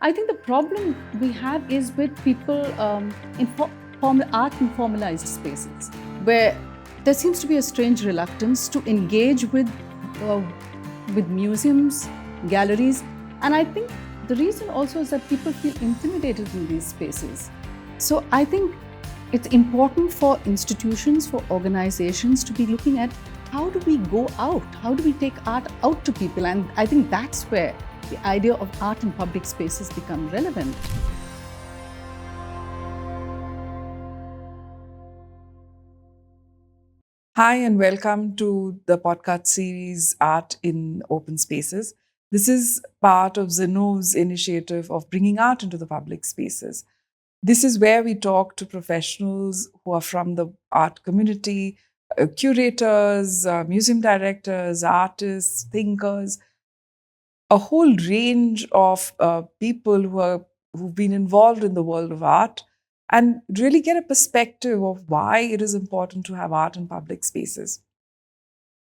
I think the problem we have is with people in art in formalized spaces, where there seems to be a strange reluctance to engage uh, with museums, galleries, and I think the reason also is that people feel intimidated in these spaces. So I think it's important for institutions, for organizations to be looking at how do we go out? How do we take art out to people? And I think that's where the idea of art in public spaces become relevant. Hi, and welcome to the podcast series Art in Open Spaces. This is part of Zinnov's initiative of bringing art into the public spaces. This is where we talk to professionals who are from the art community, curators, museum directors, artists, thinkers, a whole range of people who've been involved in the world of art and really get a perspective of why it is important to have art in public spaces.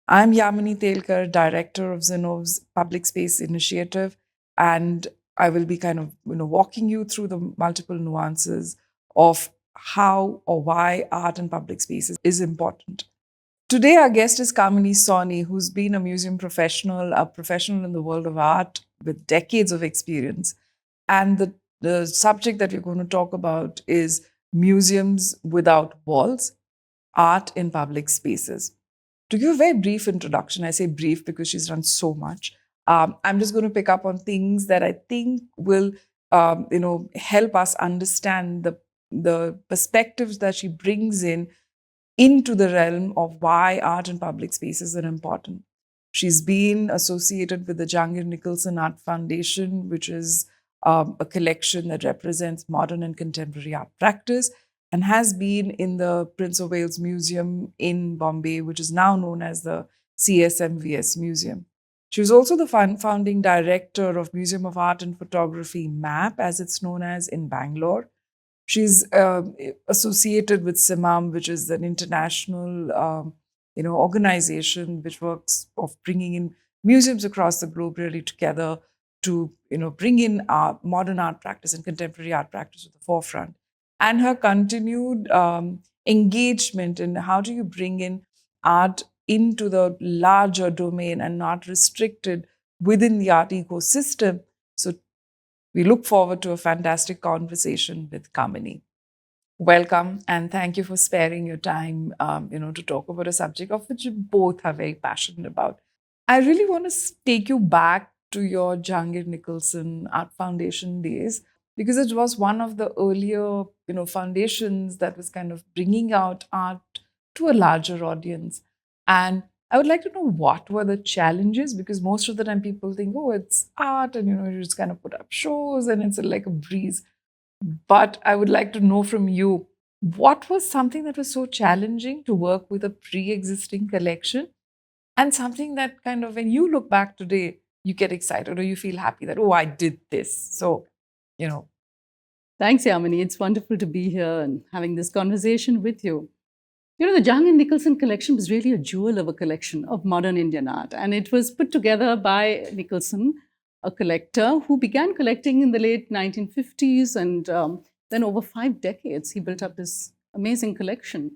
I'm Yamini Telkar, director of Zinnov's Public Space Initiative, and I will be kind of walking you through the multiple nuances of how or why art in public spaces is important. Today, our guest is Kamini Sawhney, who's been a museum professional, a professional in the world of art with decades of experience. And the subject that we're going to talk about is museums without walls, art in public spaces. To give a very brief introduction, I say brief because she's done so much. I'm just going to pick up on things that I think will, help us understand the perspectives that she brings in into the realm of why art in public spaces are important. She's been associated with the Jahangir Nicholson Art Foundation, which is a collection that represents modern and contemporary art practice, and has been in the Prince of Wales Museum in Bombay, which is now known as the CSMVS Museum. She was also the founding director of Museum of Art and Photography MAP, as it's known as, in Bangalore. She's associated with CIMAM, which is an international, organization which works of bringing in museums across the globe really together to, bring in modern art practice and contemporary art practice to the forefront. And her continued engagement in how do you bring in art into the larger domain and not restricted within the art ecosystem. So we look forward to a fantastic conversation with Kamini. Welcome, and thank you for sparing your time, to talk about a subject of which you both are very passionate about. I really want to take you back to your Jahangir Nicholson Art Foundation days because it was one of the earlier, foundations that was kind of bringing out art to a larger audience. And I would like to know what were the challenges because most of the time people think, oh, it's art, and you just kind of put up shows and it's like a breeze. But I would like to know from you what was something that was so challenging to work with a pre existing collection and something that kind of, when you look back today, you get excited or you feel happy that, oh, I did this. So, you know, Thanks, Yamini. It's wonderful to be here and having this conversation with you. The Jahangir Nicholson collection was really a jewel of a collection of modern Indian art. And it was put together by Nicholson, a collector who began collecting in the late 1950s. And then over 5 decades, he built up this amazing collection.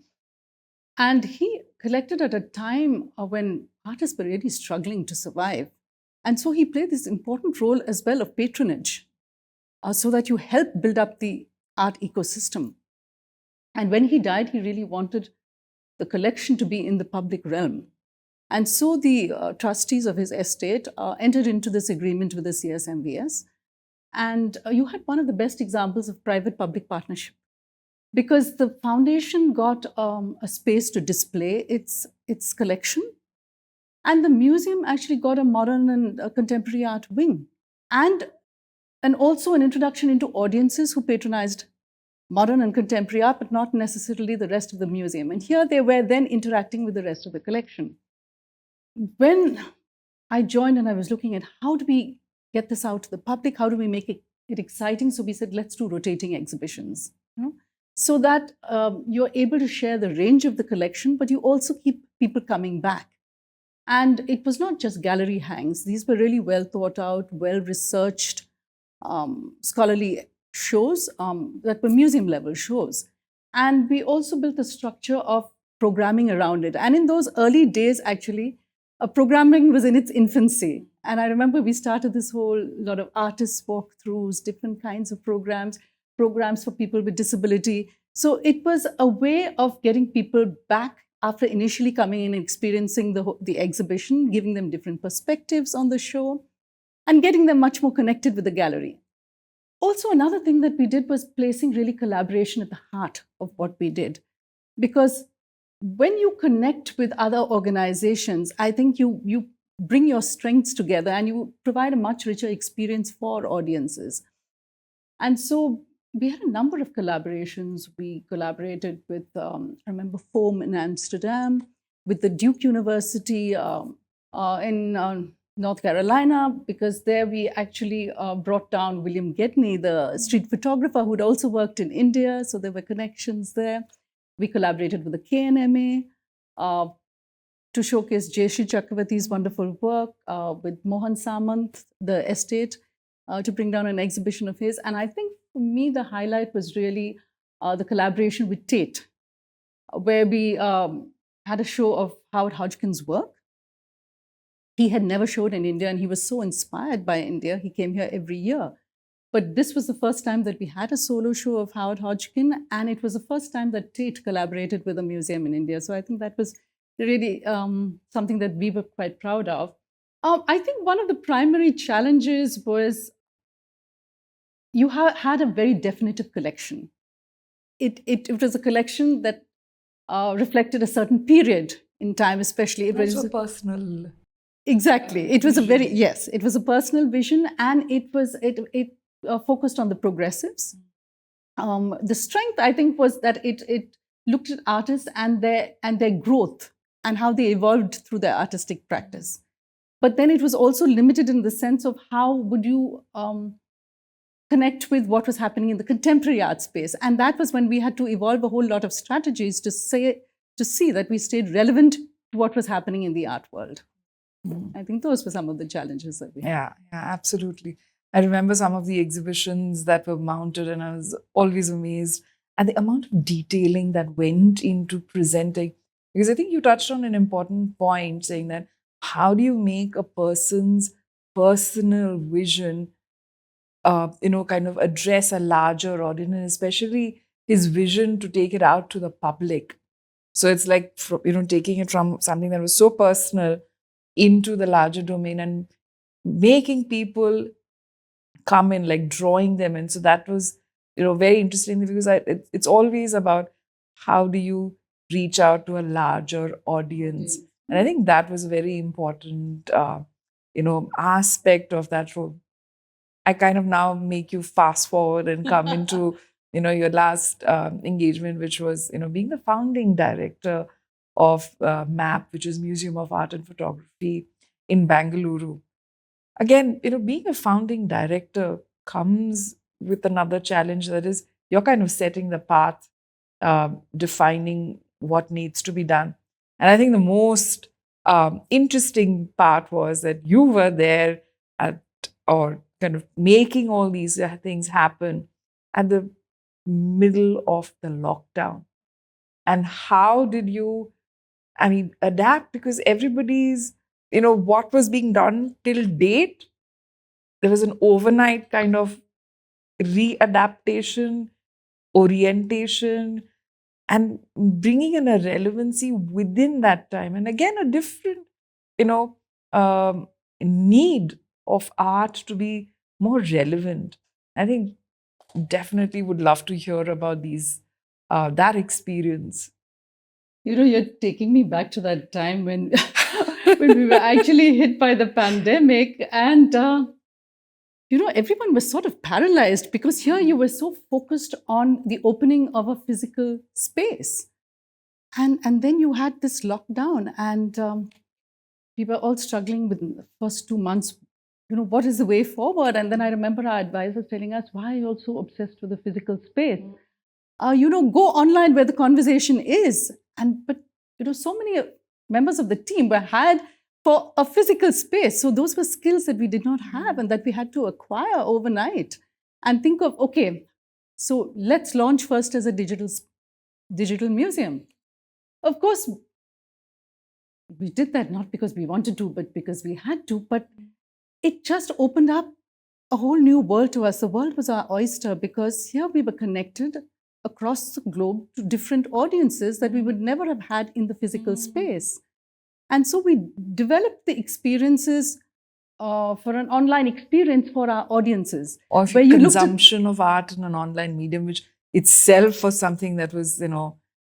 And he collected at a time when artists were really struggling to survive. And so he played this important role as well of patronage, so that you help build up the art ecosystem. And when he died, he really wanted the collection to be in the public realm. And so the trustees of his estate entered into this agreement with the CSMVS. And you had one of the best examples of private-public partnership because the foundation got a space to display its collection, and the museum actually got a modern and contemporary art wing, and also an introduction into audiences who patronized modern and contemporary art, but not necessarily the rest of the museum. And here they were then interacting with the rest of the collection. When I joined and I was looking at how do we get this out to the public, how do we make it exciting? So we said, let's do rotating exhibitions, so that you're able to share the range of the collection, but you also keep people coming back. And it was not just gallery hangs. These were really well thought out, well researched scholarly shows that were museum level shows. And we also built a structure of programming around it. And in those early days, actually, programming was in its infancy. And I remember we started this whole lot of artists walkthroughs, different kinds of programs for people with disability. So it was a way of getting people back after initially coming in and experiencing the exhibition, giving them different perspectives on the show, and getting them much more connected with the gallery. Also, another thing that we did was placing really collaboration at the heart of what we did. Because when you connect with other organizations, I think you bring your strengths together and you provide a much richer experience for audiences. And so we had a number of collaborations. We collaborated with, I remember, Foam in Amsterdam, with the Duke University in North Carolina, because there we actually brought down William Gedney, the street photographer who'd also worked in India. So there were connections there. We collaborated with the KNMA to showcase Jayashree Chakravarti's wonderful work, with Mohan Samant, the estate, to bring down an exhibition of his. And I think for me, the highlight was really the collaboration with Tate, where we had a show of Howard Hodgkin's work. He had never showed in India, and he was so inspired by India. He came here every year. But this was the first time that we had a solo show of Howard Hodgkin, and it was the first time that Tate collaborated with a museum in India. So I think that was really something that we were quite proud of. I think one of the primary challenges was you had a very definitive collection. It was a collection that reflected a certain period in time, especially. It was also personal. Exactly. It was a very, yes, it was a personal vision, and it focused on the progressives. The strength, I think, was that it looked at artists and their growth and how they evolved through their artistic practice. But then it was also limited in the sense of how would you connect with what was happening in the contemporary art space. And that was when we had to evolve a whole lot of strategies to see that we stayed relevant to what was happening in the art world. I think those were some of the challenges that we had. Yeah, absolutely. I remember some of the exhibitions that were mounted, and I was always amazed at the amount of detailing that went into presenting. Because I think you touched on an important point, saying that how do you make a person's personal vision, kind of address a larger audience, and especially his vision to take it out to the public. So it's like, taking it from something that was so personal into the larger domain and making people come in, like drawing them in. So that was, very interesting, because it's always about how do you reach out to a larger audience. And I think that was a very important, aspect of that role. I kind of now make you fast forward and come into, your last engagement, which was, being the founding director of MAP, which is Museum of Art and Photography in Bangalore. Again, being a founding director comes with another challenge, that is, you're kind of setting the path, defining what needs to be done. And I think the most interesting part was that you were there or kind of making all these things happen at the middle of the lockdown. And how did you, adapt? Because everybody's, what was being done till date, there was an overnight kind of readaptation, orientation, and bringing in a relevancy within that time. And again, a different, need of art to be more relevant. I think definitely would love to hear about that experience. You're taking me back to that time when when we were actually hit by the pandemic, and everyone was sort of paralyzed, because here you were so focused on the opening of a physical space, and then you had this lockdown, and we were all struggling within the first 2 months. What is the way forward? And then I remember our advisors telling us, why are you all so obsessed with the physical space? Go online where the conversation is. But so many members of the team were hired for a physical space. So those were skills that we did not have and that we had to acquire overnight. And think of, okay, so let's launch first as a digital museum. Of course, we did that not because we wanted to, but because we had to. But it just opened up a whole new world to us. The world was our oyster because here we were connected across the globe to different audiences that we would never have had in the physical space. And so we developed the experiences for an online experience for our audiences. Or where you looked at- consumption of art in an online medium, which itself was something that was,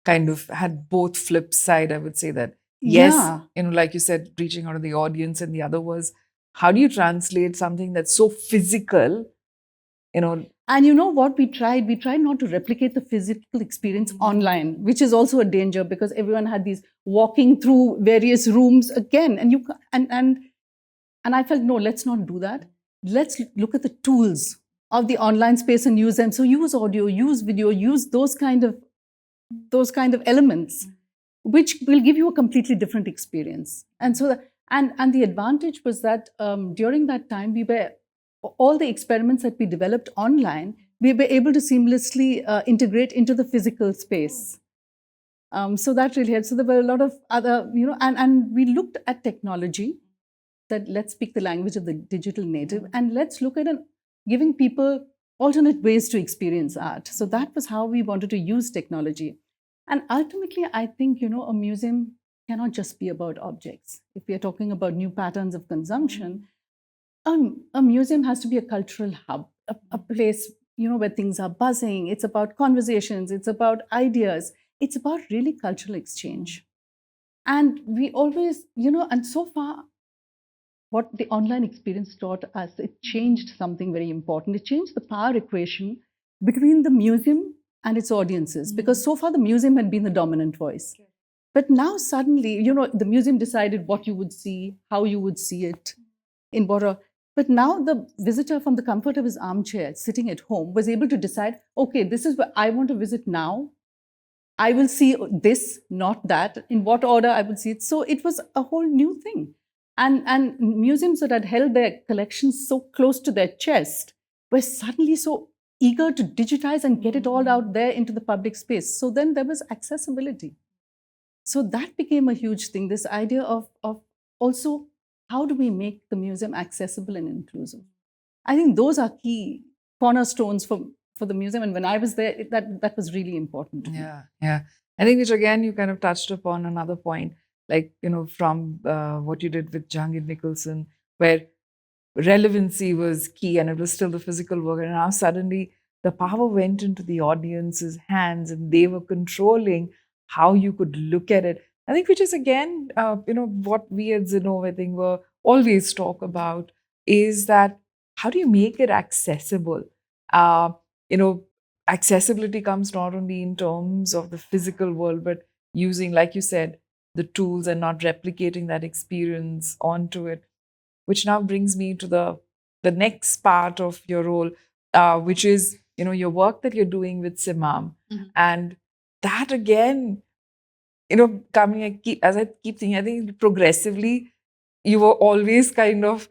kind of had both flip side, I would say that. Yes, Yeah. Like you said, reaching out to the audience, and the other was, how do you translate something that's so physical, And you know what we tried? We tried not to replicate the physical experience online, which is also a danger because everyone had these walking through various rooms again. And I felt, no, let's not do that. Let's look at the tools of the online space and use them. So use audio, use video, use those kind of elements, which will give you a completely different experience. And so, and the advantage was that during that time, all the experiments that we developed online, we were able to seamlessly integrate into the physical space. So that really helped. So there were a lot of other, and we looked at technology, that let's speak the language of the digital native, and let's look at giving people alternate ways to experience art. So that was how we wanted to use technology. And ultimately, I think, a museum cannot just be about objects. If we are talking about new patterns of consumption, a museum has to be a cultural hub, a place, where things are buzzing. It's about conversations. It's about ideas. It's about really cultural exchange. And we always, and so far, what the online experience taught us, it changed something very important. It changed the power equation between the museum and its audiences, because so far the museum had been the dominant voice. But now suddenly, the museum decided what you would see, how you would see it, in what. But now the visitor, from the comfort of his armchair, sitting at home, was able to decide, okay, this is where I want to visit now. I will see this, not that, in what order I would see it. So it was a whole new thing. And museums that had held their collections so close to their chest were suddenly so eager to digitize and get it all out there into the public space. So then there was accessibility. So that became a huge thing, this idea of also, how do we make the museum accessible and inclusive? I think those are key cornerstones for the museum. And when I was there, that was really important to me. Yeah. I think, which again, you kind of touched upon another point, like, from what you did with Jahangir Nicholson, where relevancy was key and it was still the physical work. And now suddenly the power went into the audience's hands and they were controlling how you could look at it. I think, which is again, what we at Zinnov, I think, were always talk about, is that how do you make it accessible? Accessibility comes not only in terms of the physical world, but using, like you said, the tools and not replicating that experience onto it. Which now brings me to the next part of your role, which is, your work that you're doing with Simam. And that again, Kamini, as I keep thinking, I think progressively, you were always kind of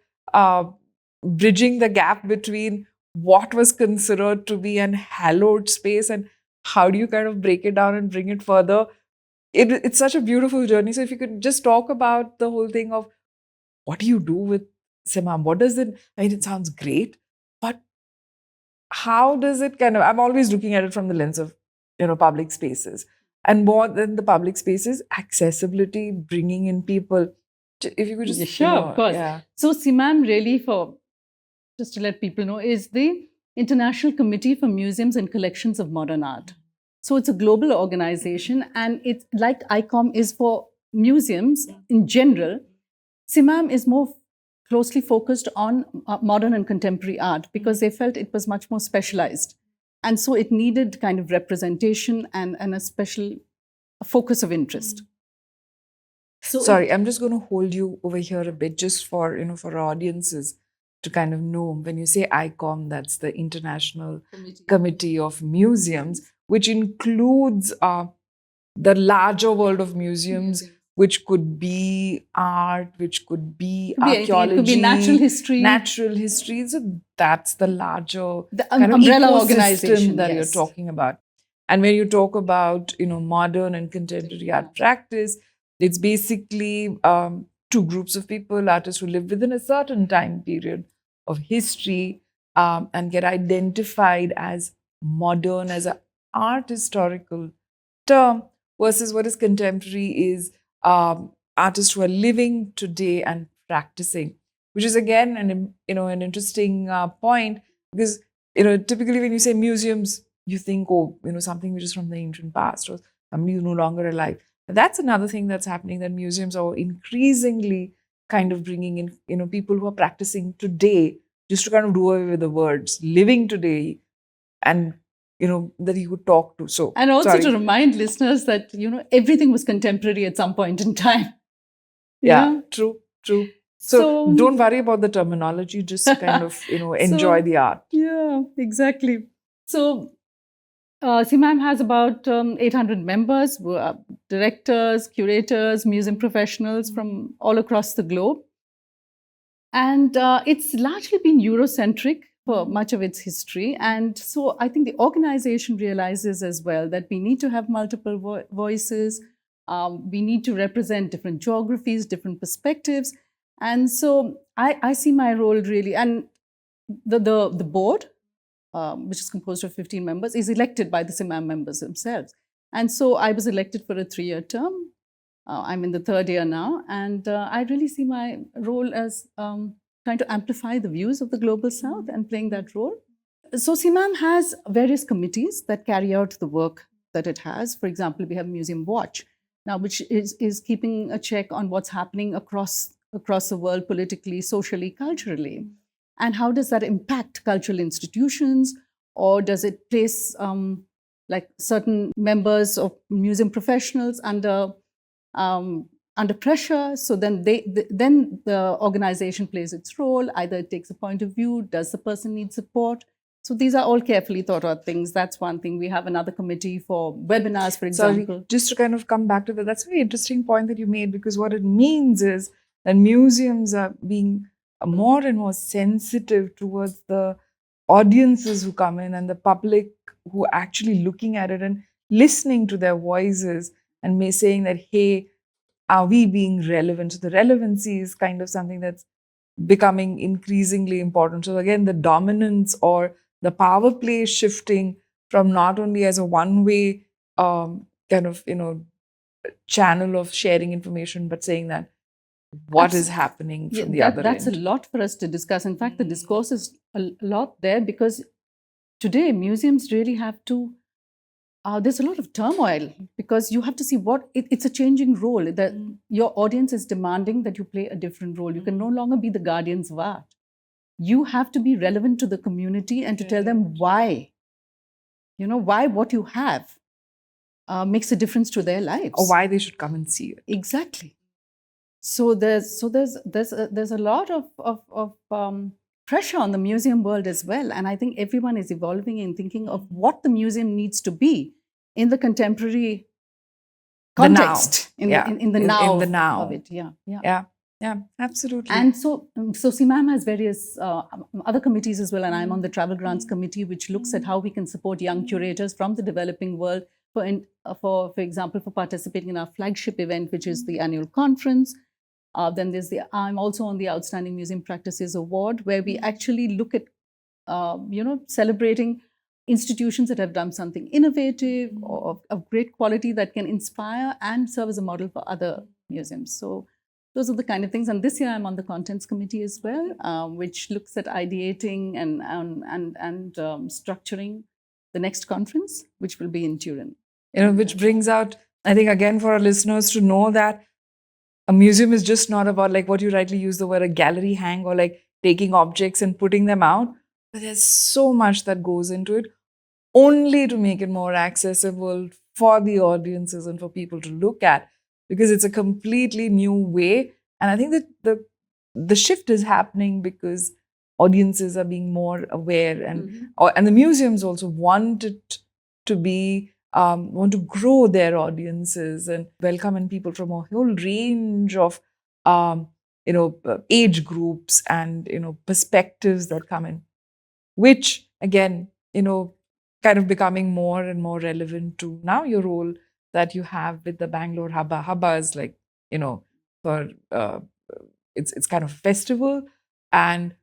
bridging the gap between what was considered to be an hallowed space and how do you kind of break it down and bring it further. It's such a beautiful journey. So if you could just talk about the whole thing of what do you do with Simam? What does it, I mean, it sounds great, but how does it kind of, I'm always looking at it from the lens of, public spaces. And more than the public spaces, accessibility, bringing in people. If you could just, Yeah, sure, of course. Yeah. So Simam really, just to let people know, is the International Committee for Museums and Collections of Modern Art. So it's a global organization, and it's like ICOM is for museums in general. Simam is more closely focused on modern and contemporary art because they felt it was much more specialized. And so it needed kind of representation and a special focus of interest. So, sorry, I'm just going to hold you over here a bit just for, for our audiences to kind of know. When you say ICOM, that's the International Committee of Museums, which includes the larger world of museums, which could be art, which could be Could be anything. archaeology, It could be natural history. Natural history. So that's the larger The kind of umbrella ecosystem organization that yes. you're talking about. And when you talk about, modern and contemporary art practice, it's basically two groups of people, artists who live within a certain time period of history and get identified as modern, as an art historical term, versus what is contemporary is artists who are living today and practicing, which is again an interesting point, because typically when you say museums, you think, oh, something which is from the ancient past or somebody who's no longer alive. But that's another thing that's happening, that museums are increasingly kind of bringing in people who are practicing today, just to kind of do away with the words, living today, and that you could talk to. So, and also to remind listeners that everything was contemporary at some point in time. Yeah, true. So don't worry about the terminology, just kind of enjoy the art. Yeah, exactly. So CMAM has about 800 members, directors, curators, museum professionals from all across the globe. And it's largely been Eurocentric for much of its history. And so I think the organization realizes as well that we need to have multiple voices. We need to represent different geographies, different perspectives. And so I see my role really, and the board, which is composed of 15 members, is elected by the CMAM members themselves. And so I was elected for a 3-year term. I'm in the 3rd year now, and I really see my role as trying to amplify the views of the Global South and playing that role. So CMAM has various committees that carry out the work that it has. For example, we have Museum Watch now, which is keeping a check on what's happening across the world, politically, socially, culturally. And how does that impact cultural institutions, or does it place like certain members of museum professionals under pressure? So then then the organization plays its role. Either it takes a point of view, does the person need support? So these are all carefully thought out things. That's one thing. We have another committee for webinars, for example. Sorry, just to kind of come back to that, that's a very interesting point that you made, because what it means is that museums are being more and more sensitive towards the audiences who come in and the public who are actually looking at it and listening to their voices and saying that, hey, are we being relevant? So the relevancy is kind of something that's becoming increasingly important. So again, the dominance or the power play is shifting from not only as a one-way kind of channel of sharing information, but saying that what is happening from the other that's end. A lot for us to discuss. In fact, the discourse is a lot there, because today museums really have to, there's a lot of turmoil, because you have to see it's a changing role. That your audience is demanding that you play a different role. You can no longer be the guardians of art. You have to be relevant to the community and to tell them why, why what you have makes a difference to their lives. Or why they should come and see it. Exactly. So there's a lot of pressure on the museum world as well, and I think everyone is evolving and thinking of what the museum needs to be in the contemporary context, in the now of it. Yeah, absolutely. And so CMAM has various other committees as well, and I'm on the Travel Grants Committee, which looks at how we can support young curators from the developing world, for example, for participating in our flagship event, which is the annual conference. Then I'm also on the Outstanding Museum Practices Award, where we actually look at, celebrating institutions that have done something innovative or of great quality that can inspire and serve as a model for other museums. So those are the kind of things. And this year I'm on the Contents Committee as well, which looks at ideating and structuring the next conference, which will be in Turin. Which brings out, I think, again, for our listeners to know that a museum is just not about, like what you rightly use the word, a gallery hang, or like taking objects and putting them out. But there's so much that goes into it, only to make it more accessible for the audiences and for people to look at, because it's a completely new way. And I think that the shift is happening because audiences are being more aware, and the museums also want it to be want to grow their audiences and welcome in people from a whole range of age groups and perspectives that come in, which again kind of becoming more and more relevant to now your role that you have with the Bangalore Hubba. Hubba is like for it's kind of a festival. And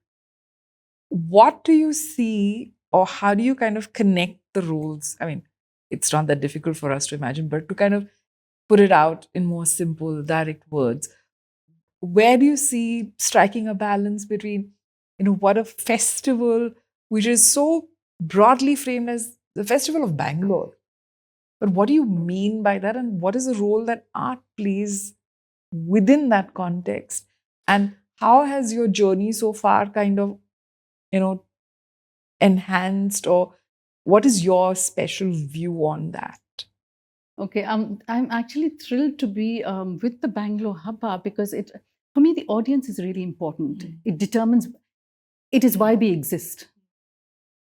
what do you see, or how do you kind of connect the roles? I mean, it's not that difficult for us to imagine, but to kind of put it out in more simple, direct words, where do you see striking a balance between, what a festival, which is so broadly framed as the Festival of Bangalore, but what do you mean by that, and what is the role that art plays within that context? And how has your journey so far kind of, enhanced, or what is your special view on that? Okay, I'm actually thrilled to be with the Bangalore Hubba because for me, the audience is really important. It determines, it is why we exist.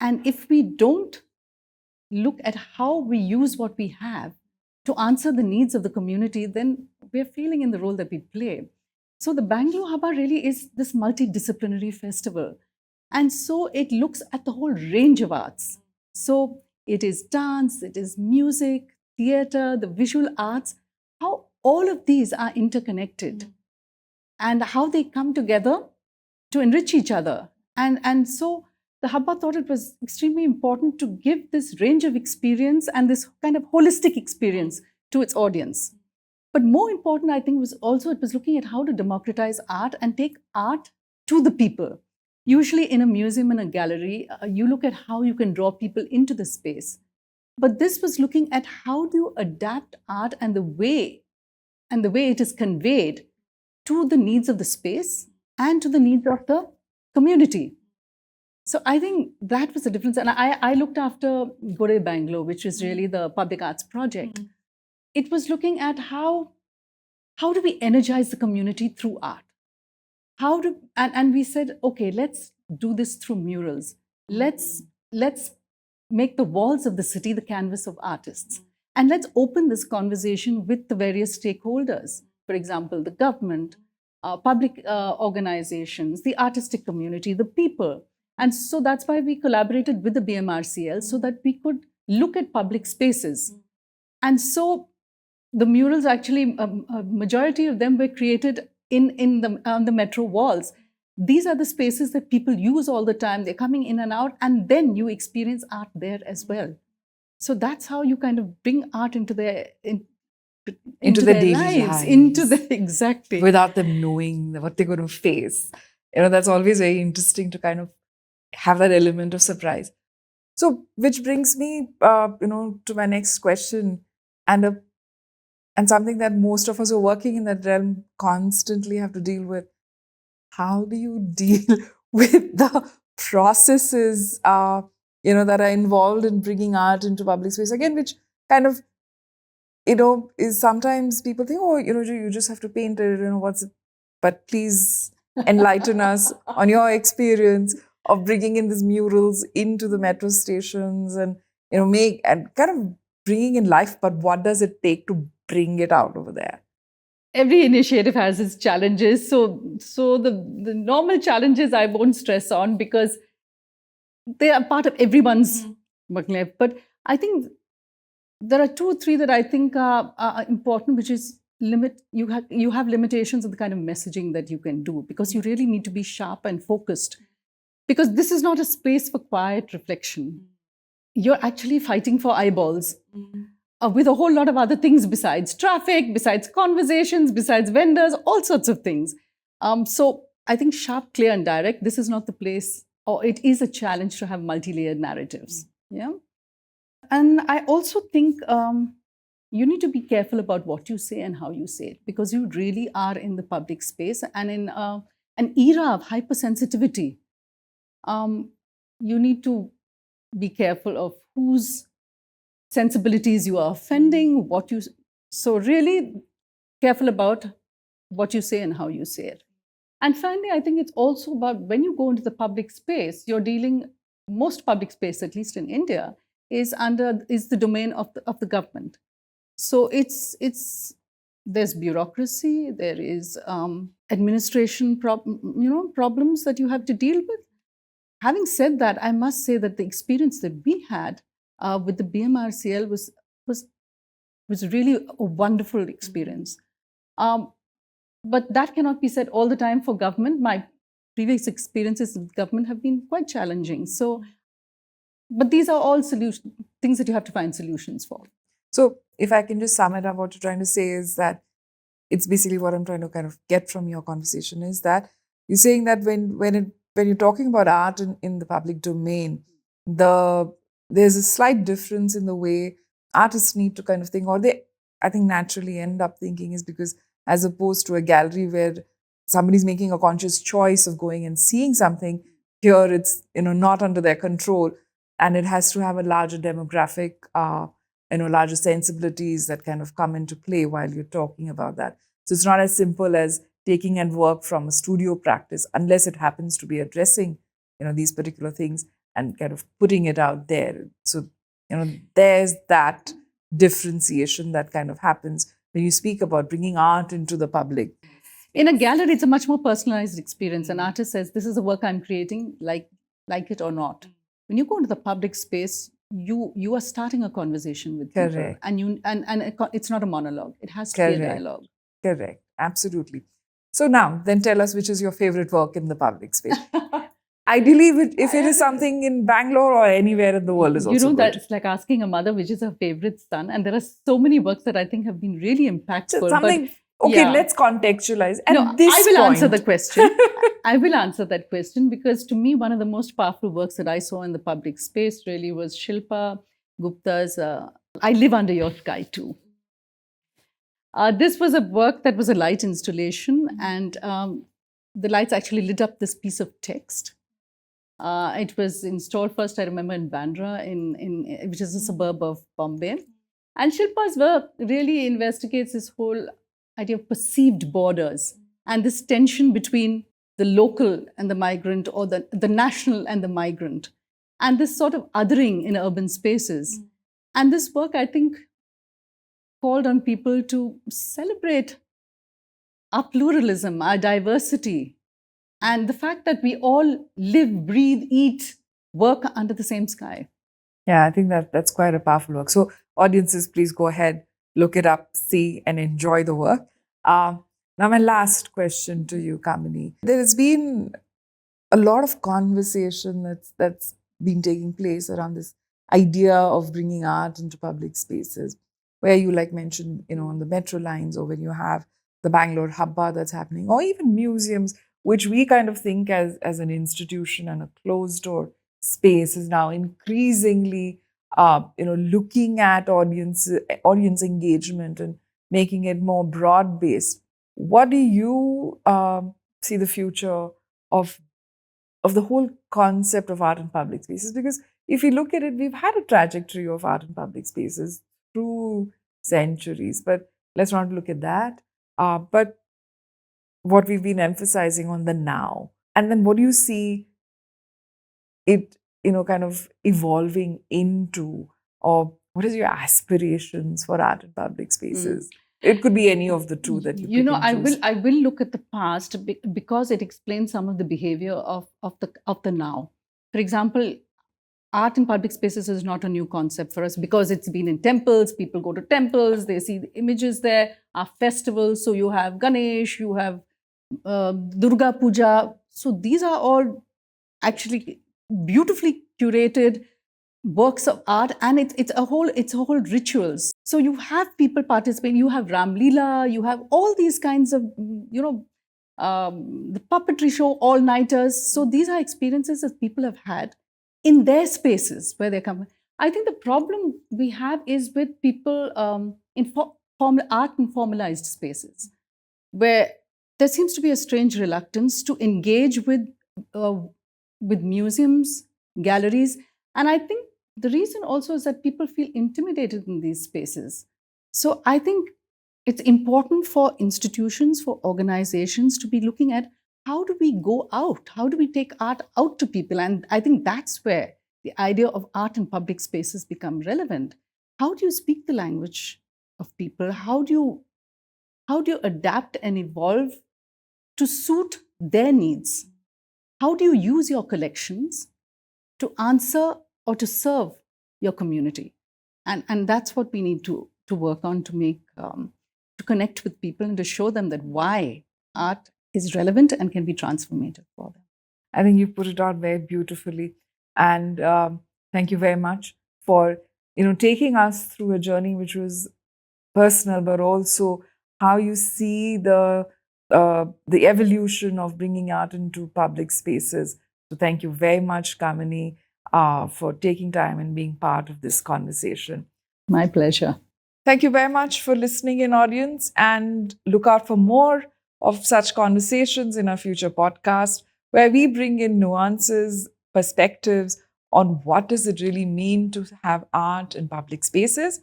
And if we don't look at how we use what we have to answer the needs of the community, then we're failing in the role that we play. So the Bangalore Hubba really is this multidisciplinary festival. And so it looks at the whole range of arts. So it is dance, it is music, theater, the visual arts, how all of these are interconnected and how they come together to enrich each other. And so the Hubba thought it was extremely important to give this range of experience and this kind of holistic experience to its audience. But more important, I think, was also it was looking at how to democratize art and take art to the people. Usually in a museum and a gallery, you look at how you can draw people into the space. But this was looking at how do you adapt art and the way it is conveyed to the needs of the space and to the needs of the community. So I think that was the difference. And I looked after Gore Bangalore, which is really the public arts project. It was looking at how do we energize the community through art? And we said, okay, let's do this through murals. Let's make the walls of the city the canvas of artists. And let's open this conversation with the various stakeholders. For example, the government, public organizations, the artistic community, the people. And so that's why we collaborated with the BMRCL so that we could look at public spaces. And so the murals actually, a majority of them were created on the metro walls. These are the spaces that people use all the time. They're coming in and out, and then you experience art there as well. So that's how you kind of bring art into their daily lives. Exactly. Without them knowing what they're going to face. That's always very interesting to kind of have that element of surprise. So, which brings me, to my next question, and something that most of us who are working in that realm constantly have to deal with. How do you deal with the processes, that are involved in bringing art into public space? Again, which kind of, is sometimes people think, oh, you just have to paint it, what's it? But please enlighten us on your experience of bringing in these murals into the metro stations and, make and kind of bringing in life. But what does it take to bring it out over there? Every initiative has its challenges. So the normal challenges I won't stress on because they are part of everyone's work life. But I think there are 2 or 3 that I think are important, which is you have limitations of the kind of messaging that you can do because you really need to be sharp and focused. Because this is not a space for quiet reflection. You're actually fighting for eyeballs. With a whole lot of other things besides traffic, besides conversations, besides vendors, all sorts of things. So I think sharp, clear, and direct, this is not the place, or it is a challenge to have multi-layered narratives. Yeah. And I also think you need to be careful about what you say and how you say it, because you really are in the public space and in an era of hypersensitivity. You need to be careful of whose sensibilities you are offending, so really careful about what you say and how you say it. And finally, I think it's also about when you go into the public space, you're dealing, most public space, at least in India, is the domain of the government. So there's bureaucracy, there is administration problems that you have to deal with. Having said that, I must say that the experience that we had with the BMRCL was really a wonderful experience. But that cannot be said all the time for government. My previous experiences with government have been quite challenging. So, but these are all things that you have to find solutions for. So, if I can just sum it up, what you're trying to say is that it's basically what I'm trying to kind of get from your conversation is that you're saying that when you're talking about art in the public domain, there's a slight difference in the way artists need to kind of think, or they, I think, naturally end up thinking, is because as opposed to a gallery where somebody's making a conscious choice of going and seeing something, here it's not under their control, and it has to have a larger demographic, larger sensibilities that kind of come into play while you're talking about that. So it's not as simple as taking and work from a studio practice, unless it happens to be addressing these particular things and kind of putting it out there. So there's that differentiation that kind of happens when you speak about bringing art into the public. In a gallery, it's a much more personalized experience. An artist says, this is a work I'm creating, like it or not. When you go into the public space, you are starting a conversation with people. Correct. And it's not a monologue. It has to be a dialogue. Correct. Absolutely. So now, then tell us which is your favorite work in the public space. Ideally, if it is something in Bangalore or anywhere in the world is also good. That's like asking a mother which is her favorite son. And there are so many works that I think have been really impactful. Let's contextualize. I will answer the question. I will answer that question because to me, one of the most powerful works that I saw in the public space really was Shilpa Gupta's I Live Under Your Sky Too. This was a work that was a light installation, and the lights actually lit up this piece of text. It was installed first, I remember, in Bandra, which is a suburb of Bombay. And Shilpa's work really investigates this whole idea of perceived borders and this tension between the local and the migrant, or the national and the migrant, and this sort of othering in urban spaces. And this work, I think, called on people to celebrate our pluralism, our diversity, and the fact that we all live, breathe, eat, work under the same sky. Yeah, I think that's quite a powerful work. So audiences, please go ahead, look it up, see, and enjoy the work. Now, my last question to you, Kamini. There has been a lot of conversation that's been taking place around this idea of bringing art into public spaces, where you mentioned, on the metro lines, or when you have the Bangalore Hubba that's happening, or even museums, which we kind of think as an institution and a closed door space, is now increasingly, looking at audience engagement and making it more broad based. What do you see the future of the whole concept of art in public spaces? Because if you look at it, we've had a trajectory of art in public spaces through centuries, but let's not look at that. But what we've been emphasizing on the now, and then what do you see it, kind of evolving into, or what is your aspirations for art in public spaces? It could be any of the two that you pick and choose. I will look at the past because it explains some of the behavior of the now. For example, art in public spaces is not a new concept for us because it's been in temples. People go to temples, they see the images there, our festivals. So you have Ganesh, you have Durga Puja. So these are all actually beautifully curated works of art, and it's a whole rituals. So you have people participate. You have Ram Leela, you have all these kinds of the puppetry show, all nighters. So these are experiences that people have had in their spaces where they come. I think the problem we have is with people in art in formalized spaces, where there seems to be a strange reluctance to engage with museums, galleries. And I think the reason also is that people feel intimidated in these spaces. So I think it's important for institutions, for organizations to be looking at how do we go out? How do we take art out to people? And I think that's where the idea of art in public spaces become relevant. How do you speak the language of people? How do you adapt and evolve to suit their needs? How do you use your collections to answer or to serve your community? And that's what we need to work on, to make to connect with people and to show them that why art is relevant and can be transformative for them. I think you put it out very beautifully, and thank you very much for taking us through a journey which was personal, but also how you see the evolution of bringing art into public spaces. So thank you very much, Kamini, for taking time and being part of this conversation. My pleasure. Thank you very much for listening in, audience, and look out for more of such conversations in our future podcast, where we bring in nuances, perspectives on what does it really mean to have art in public spaces,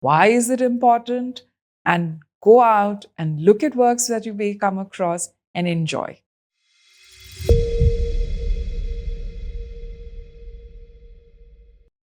why is it important, and go out and look at works that you may come across and enjoy.